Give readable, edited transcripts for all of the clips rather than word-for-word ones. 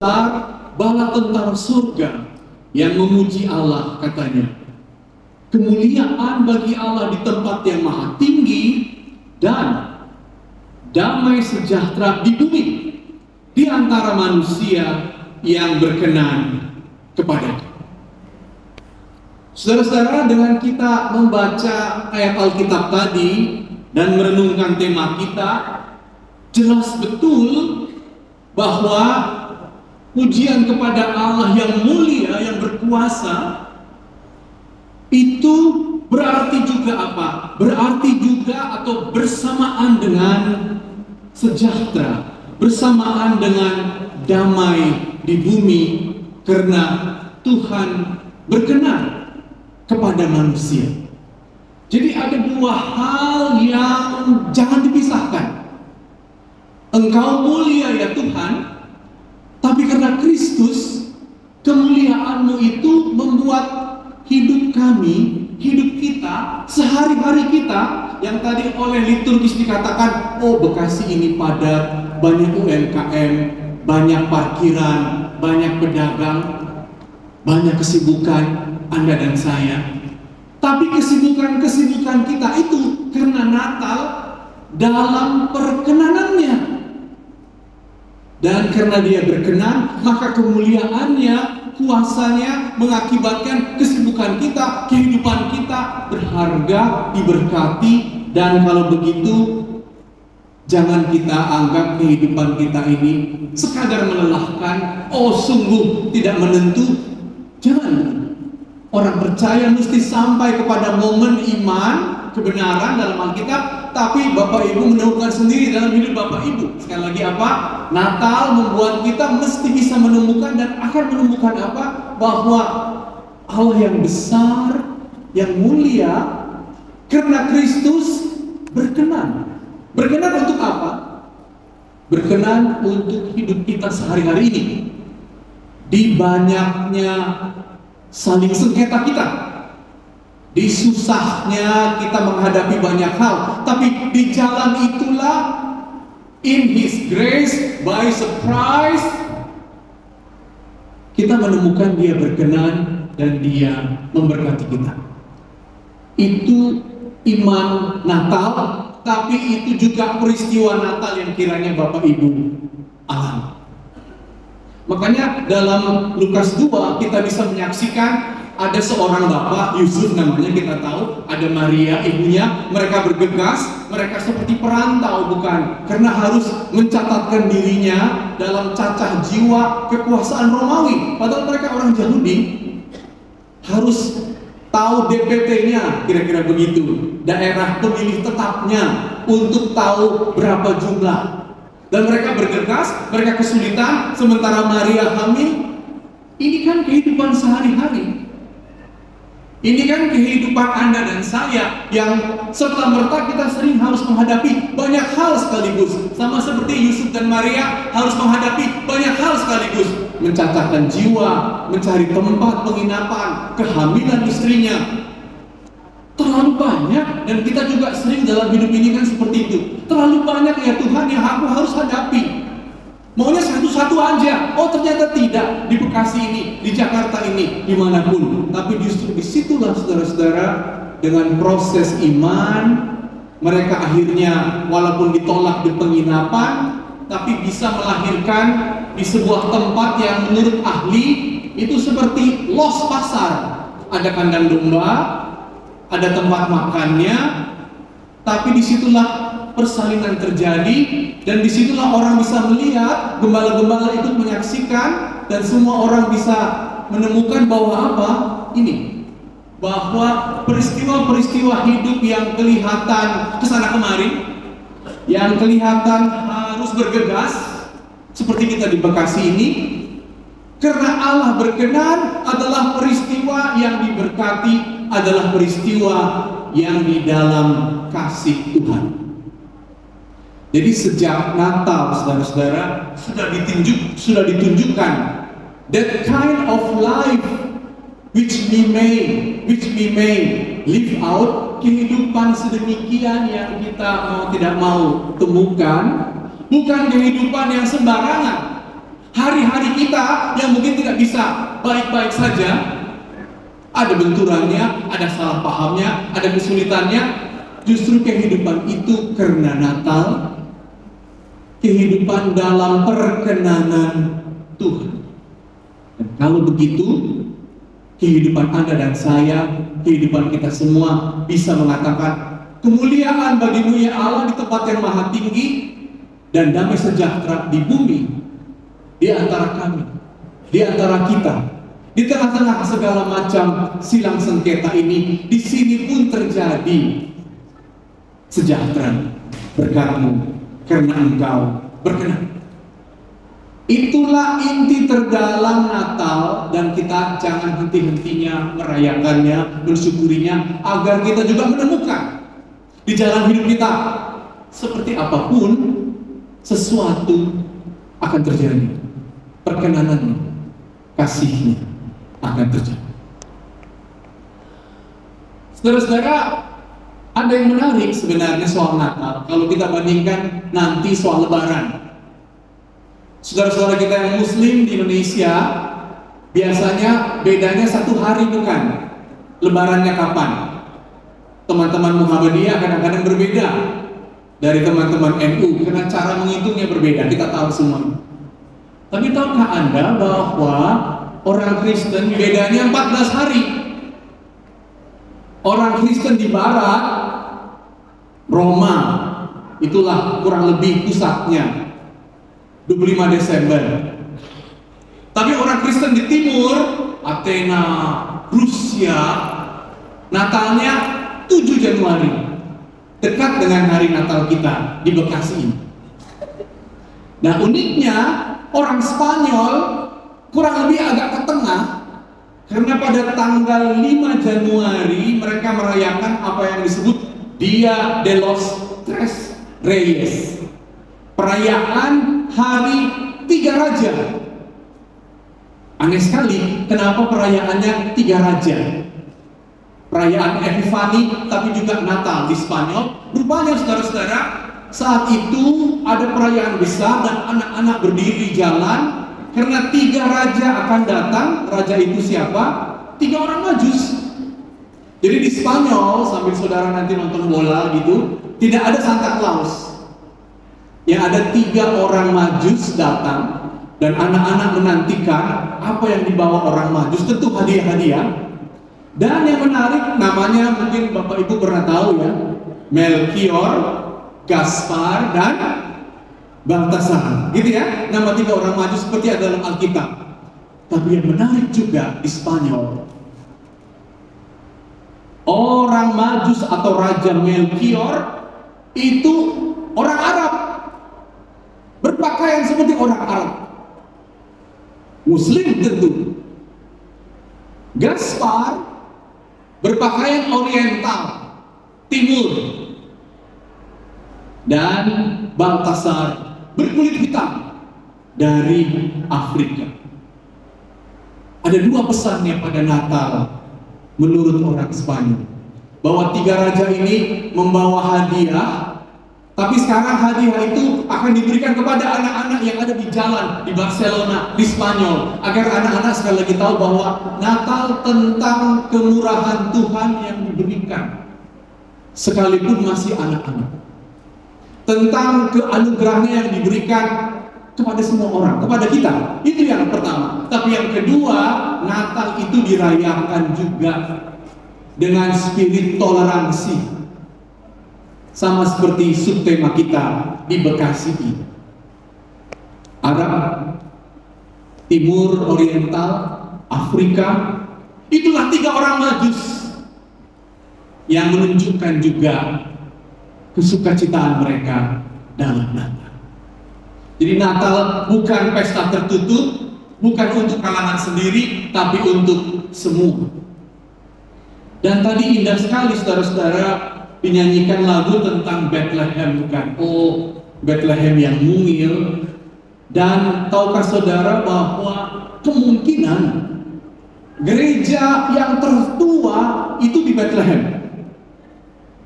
bala tentara surga yang memuji Allah, katanya, kemuliaan bagi Allah di tempat yang maha tinggi dan damai sejahtera di bumi di antara manusia yang berkenan kepadanya. Saudara-saudara, dengan kita membaca ayat Alkitab tadi dan merenungkan tema kita, jelas betul bahwa pujian kepada Allah yang mulia, yang berkuasa, itu berarti juga apa? Berarti juga atau bersamaan dengan sejahtera, bersamaan dengan damai di bumi, karena Tuhan berkenan kepada manusia. Jadi ada dua hal yang jangan dipisahkan. Engkau mulia ya Tuhan, tapi karena Kristus, kemuliaan-Mu itu membuat hidup kami, hidup kita, sehari-hari kita, yang tadi oleh liturgis dikatakan, oh Bekasi ini padat, banyak UMKM, banyak parkiran, banyak pedagang, banyak kesibukan Anda dan saya. Tapi kesibukan-kesibukan kita itu karena Natal dalam perkenanannya. Dan karena Dia berkenan, maka kemuliaannya, kuasanya mengakibatkan kesibukan kita, kehidupan kita berharga, diberkati. Dan kalau begitu, jangan kita anggap kehidupan kita ini sekadar melelahkan, oh sungguh tidak menentu. Jangan. Orang percaya mesti sampai kepada momen iman, kebenaran dalam Alkitab, tapi Bapak Ibu menemukan sendiri dalam hidup Bapak Ibu. Sekali lagi apa? Natal membuat kita mesti bisa menemukan dan akan menemukan apa? Bahwa Allah yang besar, yang mulia, karena Kristus berkenan. Berkenan untuk apa? Berkenan untuk hidup kita sehari-hari ini. Di banyaknya saling sengketa kita, di susahnya kita menghadapi banyak hal, tapi di jalan itulah, in His grace, by surprise, kita menemukan Dia berkenan dan Dia memberkati kita. Itu iman Natal, tapi itu juga peristiwa Natal yang kiranya Bapak Ibu alami. Makanya dalam Lukas 2 kita bisa menyaksikan ada seorang bapak, Yusuf namanya, kita tahu, ada Maria ibunya, mereka bergegas, mereka seperti perantau, bukan? Karena harus mencatatkan dirinya dalam cacah jiwa kekuasaan Romawi, padahal mereka orang Yahudi, harus tahu DPT-nya, kira-kira begitu, daerah pemilih tetapnya, untuk tahu berapa jumlah. Dan mereka bergegas, mereka kesulitan, sementara Maria hamil. Ini kan kehidupan sehari-hari. Ini kan kehidupan Anda dan saya, yang serta-merta kita sering harus menghadapi banyak hal sekaligus. Sama seperti Yusuf dan Maria harus menghadapi banyak hal sekaligus. Mencacahkan jiwa, mencari tempat penginapan, kehamilan istrinya. Terlalu banyak, dan kita juga sering dalam hidup ini kan seperti itu. Terlalu banyak ya Tuhan yang aku harus hadapi. Maunya satu-satu aja. Oh ternyata tidak, di Bekasi ini, di Jakarta ini, dimanapun. Tapi justru disitulah saudara-saudara, dengan proses iman, mereka akhirnya walaupun ditolak di penginapan, tapi bisa melahirkan di sebuah tempat yang menurut ahli itu seperti los pasar. Ada kandang domba, ada tempat makannya, tapi disitulah persalinan terjadi, dan disitulah orang bisa melihat, gembala-gembala itu menyaksikan, dan semua orang bisa menemukan bahwa apa? Ini, bahwa peristiwa-peristiwa hidup yang kelihatan kesana kemari, yang kelihatan harus bergegas, seperti kita di Bekasi ini, karena Allah berkenan, adalah peristiwa yang diberkati, adalah peristiwa yang di dalam kasih Tuhan. Jadi sejak Natal, saudara-saudara, sudah ditunjukkan that kind of life which we may live out, kehidupan sedemikian yang kita mau tidak mau temukan, bukan kehidupan yang sembarangan, Hari-hari kita yang mungkin tidak bisa baik-baik saja, ada benturannya, ada salah pahamnya, ada kesulitannya. Justru kehidupan itu karena Natal, kehidupan dalam perkenanan Tuhan. Dan kalau begitu, kehidupan Anda dan saya, kehidupan kita semua bisa mengatakan, kemuliaan bagimu ya Allah di tempat yang maha tinggi, dan damai sejahtera di bumi, di antara kami, di antara kita, di tengah-tengah segala macam silang sengketa ini. Di sini pun terjadi sejahtera berkat-Mu, karena Engkau berkenan. Itulah inti terdalam Natal, dan kita jangan henti-hentinya merayakannya, bersyukurinya, agar kita juga menemukan di jalan hidup kita, seperti apapun, sesuatu akan terjadi. Perkenanannya, kasihnya akan terjadi. Saudara-saudara, ada yang menarik sebenarnya soal Natal kalau kita bandingkan nanti soal Lebaran. Saudara-saudara kita yang Muslim di Indonesia, biasanya bedanya 1 hari, bukan? Lebarannya kapan? Teman-teman Muhammadiyah kadang-kadang berbeda dari teman-teman NU karena cara menghitungnya berbeda, kita tahu semua. Tapi tahukah Anda bahwa orang Kristen bedanya 14 hari? Orang Kristen di Barat, Roma, itulah kurang lebih pusatnya, 25 Desember. Tapi orang Kristen di Timur, Athena, Rusia, Natalnya 7 Januari, dekat dengan hari Natal kita di Bekasi ini. Nah, uniknya orang Spanyol kurang lebih agak ke tengah, karena pada tanggal 5 Januari mereka merayakan apa yang disebut Dia de los Tres Reyes, perayaan hari 3 raja. Aneh sekali, kenapa perayaannya 3 raja? Perayaan Epifani, tapi juga Natal di Spanyol. Rupanya saudara-saudara, saat itu ada perayaan besar dan anak-anak berdiri di jalan karena 3 raja akan datang. Raja itu siapa? 3 orang Majus. Jadi di Spanyol, sambil saudara nanti nonton bola gitu, tidak ada Santa Claus. Yang ada 3 orang Majus datang, dan anak-anak menantikan apa yang dibawa orang Majus, tentu hadiah-hadiah. Dan yang menarik, namanya mungkin Bapak Ibu pernah tahu ya, Melchior, Gaspar, dan Baltasar, gitu ya, nama 3 orang Majus seperti ada dalam Alkitab. Tapi yang menarik juga di Spanyol, orang Majus atau Raja Melchior itu orang Arab, berpakaian seperti orang Arab, Muslim tentu. Gaspar berpakaian Oriental, Timur, dan Baltasar berkulit hitam dari Afrika. Ada 2 pesannya pada Natal menurut orang Spanyol, bahwa 3 raja ini membawa hadiah, tapi sekarang hadiah itu akan diberikan kepada anak-anak yang ada di jalan di Barcelona, di Spanyol, agar anak-anak sekali lagi tahu bahwa Natal tentang kemurahan Tuhan yang diberikan, sekalipun masih anak-anak, tentang keanugerahnya yang diberikan kepada semua orang, kepada kita. Itu yang pertama. Tapi yang kedua, Natal itu dirayakan juga dengan spirit toleransi, sama seperti subtema kita di Bekasi ini. Arab, Timur, Oriental, Afrika, itulah 3 orang Majus yang menunjukkan juga kesukacitaan mereka dalam Natal. Jadi Natal bukan pesta tertutup, bukan untuk kalangan sendiri, tapi untuk semua. Dan tadi indah sekali saudara-saudara dinyanyikan lagu tentang Bethlehem, bukan? Oh, Bethlehem yang mungil. Dan tahukah saudara bahwa kemungkinan gereja yang tertua itu di Bethlehem.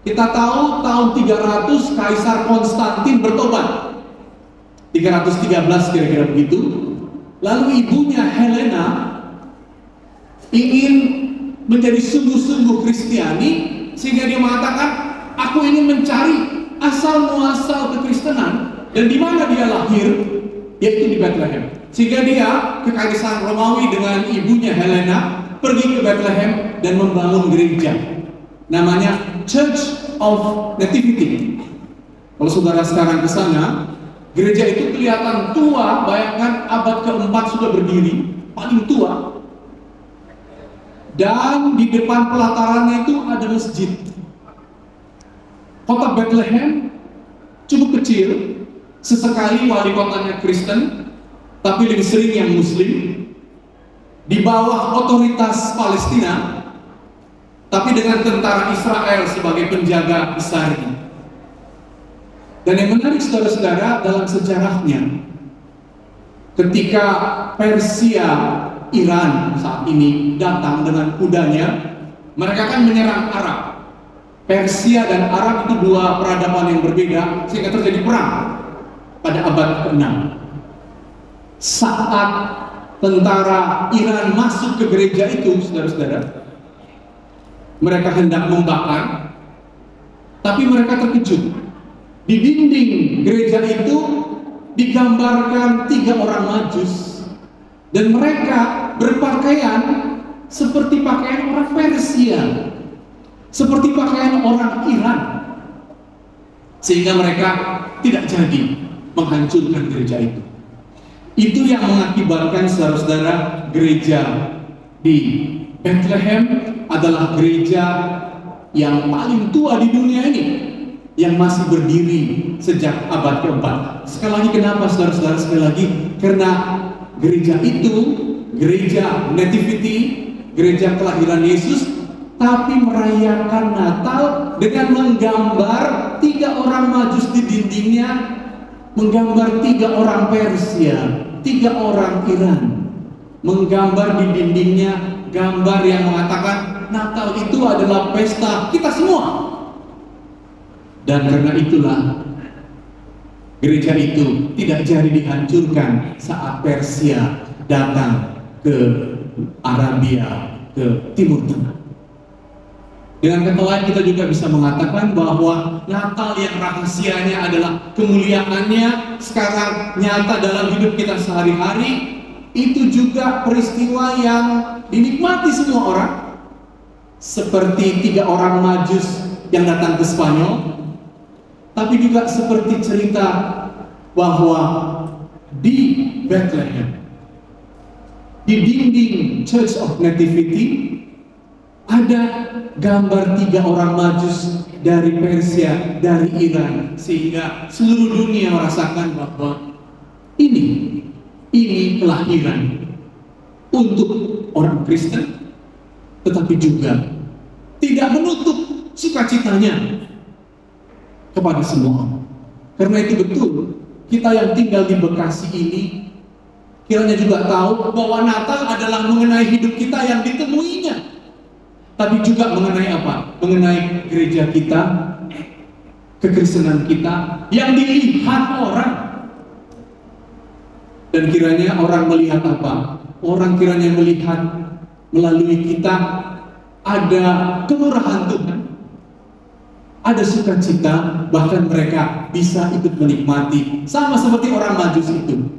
Kita tahu tahun 300 Kaisar Konstantin bertobat, 313 kira-kira begitu. Lalu ibunya Helena ingin menjadi sungguh-sungguh Kristiani, sehingga dia mengatakan, aku ingin mencari asal muasal kekristenan, dan di mana dia lahir, yaitu di Bethlehem. Sehingga dia ke Kaisaran Romawi dengan ibunya Helena pergi ke Bethlehem dan membangun gereja, namanya Church of Nativity. Kalau saudara sekarang ke sana, gereja itu kelihatan tua. Bayangkan abad keempat sudah berdiri, paling tua. Dan di depan pelatarannya itu ada masjid. Kota Bethlehem cukup kecil, sesekali wali kotanya Kristen, tapi lebih sering yang Muslim, di bawah otoritas Palestina, tapi dengan tentara Israel sebagai penjaga besarnya. Dan yang menarik saudara-saudara, dalam sejarahnya, ketika Persia, Iran saat ini datang dengan kudanya, mereka akan menyerang Arab. Persia dan Arab itu dua peradaban yang berbeda, sehingga terjadi perang pada abad ke-6. Saat tentara Iran masuk ke gereja itu, saudara-saudara, mereka hendak membakar, tapi mereka terkejut. Di dinding gereja itu digambarkan 3 orang Majus, dan mereka berpakaian seperti pakaian orang Persia, seperti pakaian orang Iran, sehingga mereka tidak jadi menghancurkan gereja itu. Itu yang mengakibatkan saudara-saudara, gereja di Bethlehem adalah gereja yang paling tua di dunia ini, yang masih berdiri sejak abad ke-4. Sekali lagi, kenapa saudara-saudara? Sekali lagi, karena gereja itu, gereja Nativity, gereja kelahiran Yesus, tapi merayakan Natal dengan menggambar 3 orang Majus di dindingnya, menggambar 3 orang Persia, 3 orang Iran, menggambar di dindingnya gambar yang mengatakan Natal itu adalah pesta kita semua. Dan karena itulah gereja itu tidak jadi dihancurkan saat Persia datang ke Arabia, ke Timur Tengah. Dengan kata lain, kita juga bisa mengatakan bahwa Natal yang rahasianya adalah kemuliaannya sekarang nyata dalam hidup kita sehari-hari, itu juga peristiwa yang dinikmati semua orang, seperti 3 orang Majus yang datang ke Spanyol, tapi juga seperti cerita bahwa di Bethlehem, di dinding Church of Nativity, ada gambar 3 orang Majus dari Persia, dari Iran, sehingga seluruh dunia merasakan bahwa ini kelahiran untuk orang Kristen, tetapi juga tidak menutup sukacitanya kepada semua. Karena itu betul, kita yang tinggal di Bekasi ini kiranya juga tahu bahwa Natal adalah mengenai hidup kita yang ditemuinya, tapi juga mengenai apa? Mengenai gereja kita, kekristenan kita yang dilihat orang. Dan kiranya orang melihat apa? Orang kiranya melihat melalui kita ada kemurahan Tuhan, ada sukacita, bahkan mereka bisa ikut menikmati, sama seperti orang Majus itu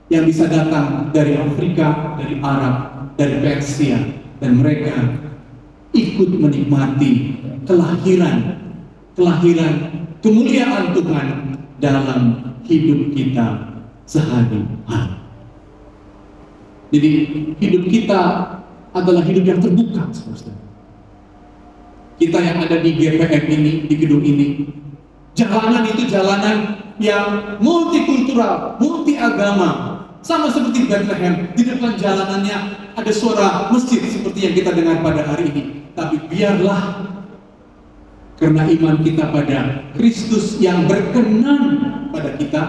yang bisa datang dari Afrika, dari Arab, dari Persia, dan mereka ikut menikmati kelahiran kemuliaan Tuhan dalam hidup kita sehari-hari. Jadi hidup kita adalah hidup yang terbuka, saudara. Kita yang ada di GPM ini, di gedung ini, jalanan itu jalanan yang multikultural, multi agama, sama seperti Bethlehem. Di depan jalanannya ada suara masjid seperti yang kita dengar pada hari ini. Tapi biarlah, karena iman kita pada Kristus yang berkenan pada kita,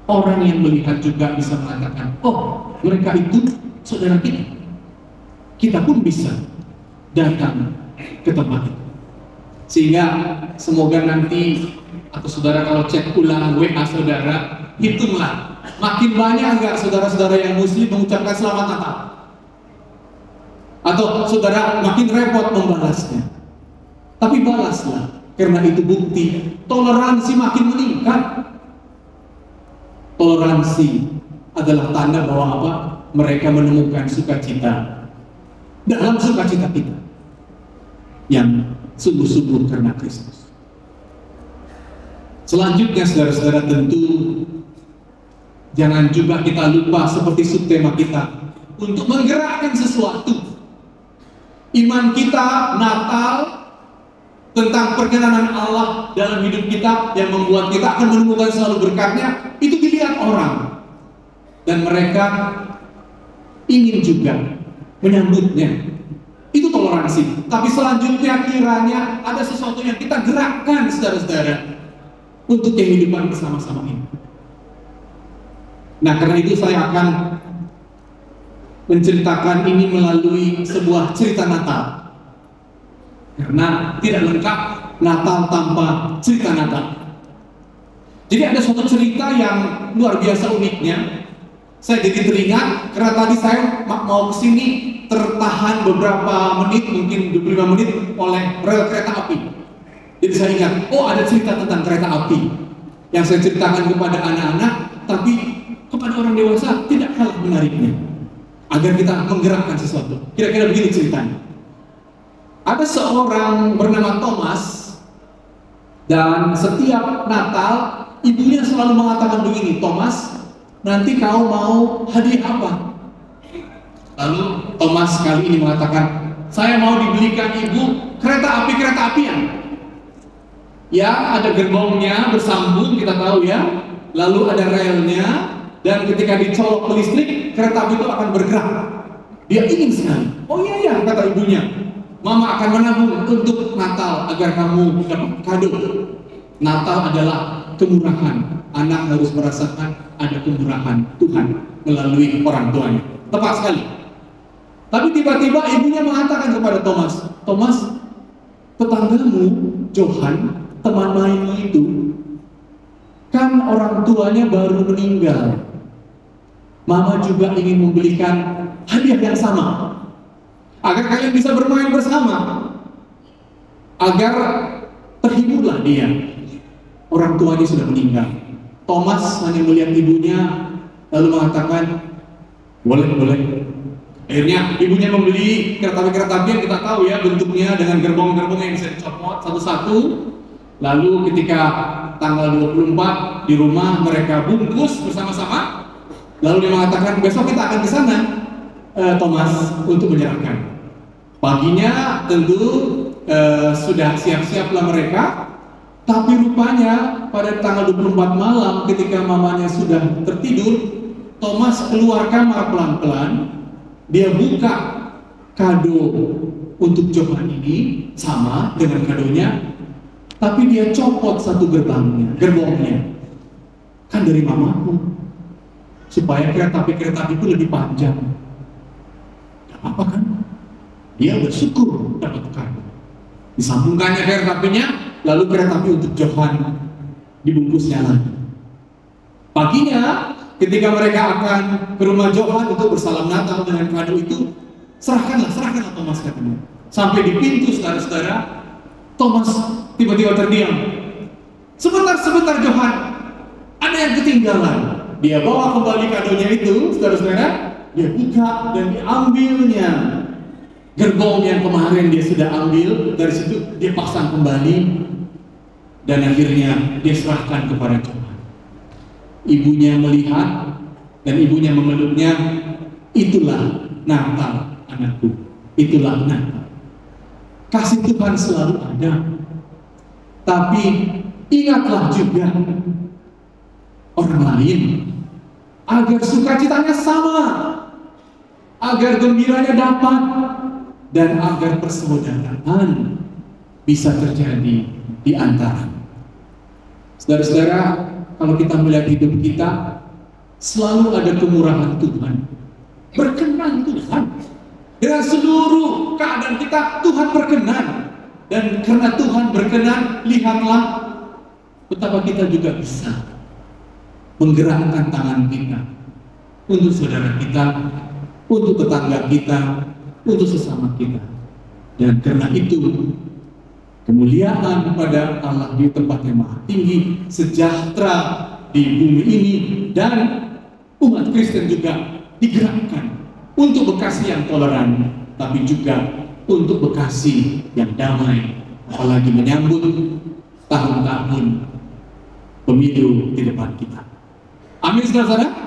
orang yang melihat juga bisa mengatakan, oh, mereka itu saudara kita. Kita pun bisa datang ke tempat itu. Sehingga semoga nanti Atau saudara kalau cek ulang WA saudara, hitunglah makin banyak enggak saudara-saudara yang muslim mengucapkan selamat Natal? Atau saudara makin repot membalasnya? Tapi balaslah, karena itu bukti toleransi makin meningkat. Toleransi adalah tanda bahwa apa? Mereka menemukan sukacita dalam sukacita kita yang sungguh-sungguh karena Kristus. Selanjutnya saudara-saudara, tentu jangan juga kita lupa seperti subtema kita untuk menggerakkan sesuatu. Iman kita Natal tentang perkenanan Allah dalam hidup kita yang membuat kita akan menemukan selalu berkatnya, itu dilihat orang dan mereka ingin juga menyambutnya. Itu toleransi. Tapi selanjutnya kiranya ada sesuatu yang kita gerakkan saudara-saudara untuk kehidupan bersama-sama ini. Nah, karena itu saya akan menceritakan ini melalui sebuah cerita Natal. Karena tidak lengkap Natal tanpa cerita Natal. Jadi ada suatu cerita yang luar biasa uniknya. Saya jadi teringat karena tadi saya mau kesini tertahan beberapa menit, mungkin 25 menit oleh rel kereta api. Jadi saya ingat, oh ada cerita tentang kereta api yang saya ceritakan kepada anak-anak, tapi kepada orang dewasa tidak kalah menariknya. Agar kita menggerakkan sesuatu. Kira-kira begini ceritanya. Ada seorang bernama Thomas, dan setiap Natal ibunya selalu mengatakan begini, Thomas, nanti kau mau hadiah apa? Lalu Thomas kali ini mengatakan, saya mau dibelikan ibu kereta apian. Ya, ada gerbongnya bersambung, kita tahu ya. Lalu ada relnya, dan ketika dicolok ke listrik, kereta api itu akan bergerak. Dia ingin sekali. Oh iya, kata ibunya, Mama akan menabung untuk Natal agar kamu dapat kado. Natal adalah kemurahan. Anak harus merasakan ada kemurahan Tuhan melalui orang tuanya. Tepat sekali. Tapi tiba-tiba ibunya mengatakan kepada Thomas, Thomas, tetanggamu Johan, teman mainmu itu, kan orang tuanya baru meninggal. Mama juga ingin membelikan hadiah yang sama agar kalian bisa bermain bersama, agar terhiburlah dia. Orang tuanya sudah meninggal. Thomas hanya melihat ibunya lalu mengatakan, boleh. Akhirnya ibunya membeli kereta api yang kita tahu ya bentuknya dengan gerbong-gerbong yang bisa dicopot satu-satu. Lalu ketika tanggal 24 di rumah mereka bungkus bersama-sama. Lalu dia mengatakan, besok kita akan ke sana, Thomas, untuk menyerahkan. Paginya tentu sudah siap-siaplah mereka. Tapi rupanya pada tanggal 24 malam ketika mamanya sudah tertidur, Thomas keluar kamar pelan-pelan. Dia buka kado untuk Johan ini sama dengan kadonya, tapi dia copot satu gerbongnya. Kan dari mamaku, supaya kereta api itu lebih panjang. Gak apa-apa kan? Dia bersyukur dapat kado. Disambungkannya kereta apinya, lalu kereta api untuk Johan dibungkusnya lagi. Paginya ketika mereka akan ke rumah Johan untuk bersalam Natal dengan kado itu, serahkanlah Thomas katanya. Sampai di pintu saudara-saudara, Thomas tiba-tiba terdiam. Sebentar Johan, ada yang ketinggalan. Dia bawa kembali kadonya itu, saudara-saudara, dia buka dan diambilnya gerbong yang kemarin dia sudah ambil. Dari situ dia pasang kembali dan akhirnya dia serahkan kepada Johan. Ibunya melihat dan ibunya memeluknya. Itulah Natal anakku, itulah Natal. Kasih Tuhan selalu ada. Tapi ingatlah juga orang lain agar sukacitanya sama, agar gembiranya dapat, dan agar persaudaraan bisa terjadi di antara. Saudara-saudara, kalau kita melihat hidup kita, selalu ada kemurahan Tuhan. Berkenan Tuhan. Dengan seluruh keadaan kita, Tuhan berkenan. Dan karena Tuhan berkenan, lihatlah betapa kita juga bisa menggerakkan tangan kita untuk saudara kita, untuk tetangga kita, untuk sesama kita. Dan karena itu, kemuliaan pada Allah di tempat yang maha tinggi, sejahtera di bumi ini, dan umat Kristen juga digerakkan untuk Bekasi yang toleran, tapi juga untuk Bekasi yang damai, apalagi menyambut tahun-tahun pemilu di depan kita. Amin, saudara-saudara.